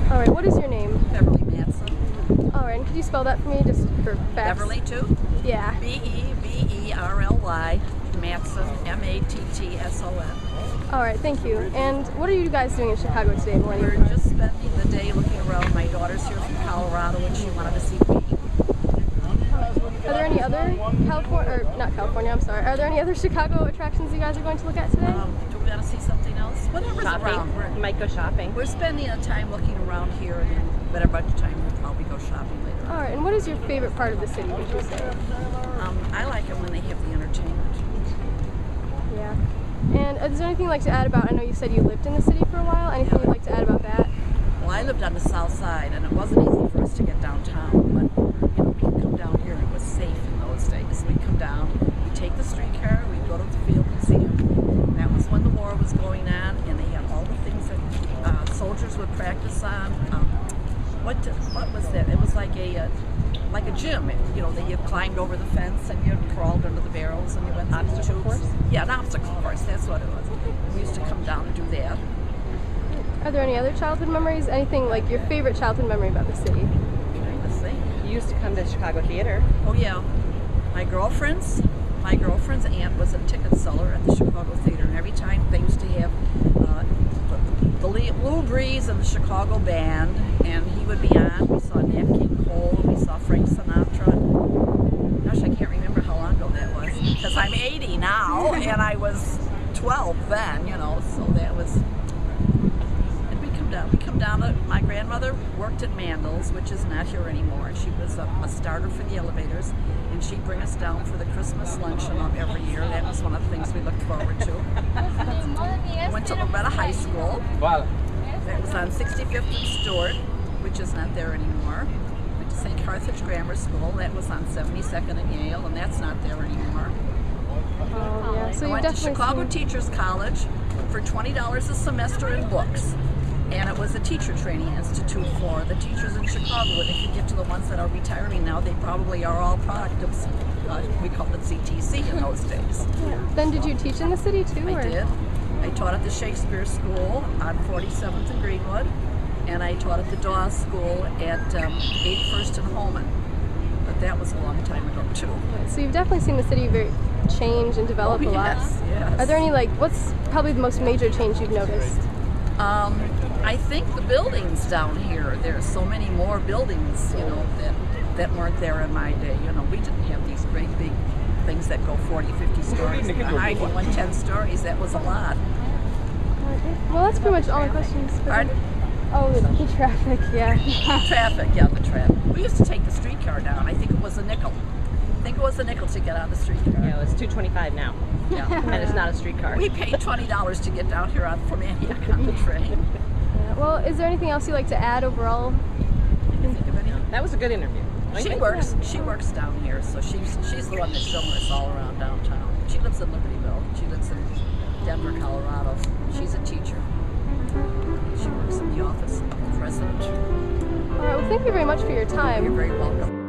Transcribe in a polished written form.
All right, what is your name? Beverly Mattson. All right, and could you spell that for me just for facts? Beverly too? Yeah. B-E-V-E-R-L-Y, Mattson, M-A-T-T-S-O-N. All right, thank you. And what are you guys doing in Chicago today, Millennium? We're just spending the day looking around. My daughter's here from Colorado and she wanted to see me. Are there any other are there any other Chicago attractions you guys are going to look at today? Do we want to see something else? Whatever's around. You might go shopping. We're spending a time looking around here, and then better bunch of time we'll probably go shopping later. All right, and what is your favorite part of the city, would you say? I like it when they have the entertainment. Yeah. And is there anything you'd like to add about, I know you said you lived in the city for a while, anything you'd like to add about that? Well, I lived on the south side, and it wasn't easy for us to get downtown, but we'd come down here, and it was safe in those days. We'd come down, we'd take the streetcar, we'd go to the Field Museum. That was when the war was going on, and they had all the things that soldiers would practice on. What was that? It was like a gym. You climbed over the fence and you crawled under the barrels and you went through the tubes. Course? Yeah, an obstacle course. That's what it was. We used to come down and do that. Are there any other childhood memories? Anything like your favorite childhood memory about the city? Trying to think. You used to come to Chicago Theater. Oh yeah, my girlfriend's aunt was a ticket seller at the Chicago Theater, and every time they used to have the Lou Breeze and the Chicago Band, and he would be on. We saw Nat King Cole, we saw Frank Sinatra. Gosh, I can't remember how long ago that was, because I'm 80 now, and I was 12 then, so that was... And we come down to, my grandmother worked at Mandel's, which is not here anymore. She was a starter for the elevators, and she'd bring us down for the Christmas luncheon of every year. That was one of the things we looked forward to. Went to Loyola High School. That was on 65th and Stewart, which is not there anymore. Went to St. Carthage Grammar School. That was on 72nd and Yale, and that's not there anymore. Oh, yeah. So I went to Chicago Teachers College for $20 a semester in books. And it was a teacher training institute for the teachers in Chicago. And if you get to the ones that are retiring now, they probably are all product of, we called it CTC in those days. Yeah. Then did you teach in the city too? I did. I taught at the Shakespeare School on 47th and Greenwood, and I taught at the Dawes School at 81st and Holman. But that was a long time ago too. So you've definitely seen the city very change and develop a lot. Yes. Are there any, what's probably the most major change you've noticed? I think the buildings down here, there's so many more buildings, that weren't there in my day. We didn't have these great big things that go 40, 50 stories. The high one went 10 stories. That was a lot. Well, that's pretty much all my questions. Pardon? Oh, the traffic, yeah. The traffic. We used to take the streetcar down. I think it was a nickel. to get on the streetcar. Yeah, it's $2.25 now. Yeah. And it's not a streetcar. We paid $20 to get down here from Antioch on the train. Yeah. Well, is there anything else you'd like to add overall? That was a good interview. She works down here, so she's the one that's showing us all around downtown. She lives in Libertyville. She lives in Denver, Colorado. She's a teacher. She works in the office of the president. All right. Well, thank you very much for your time. You're very welcome.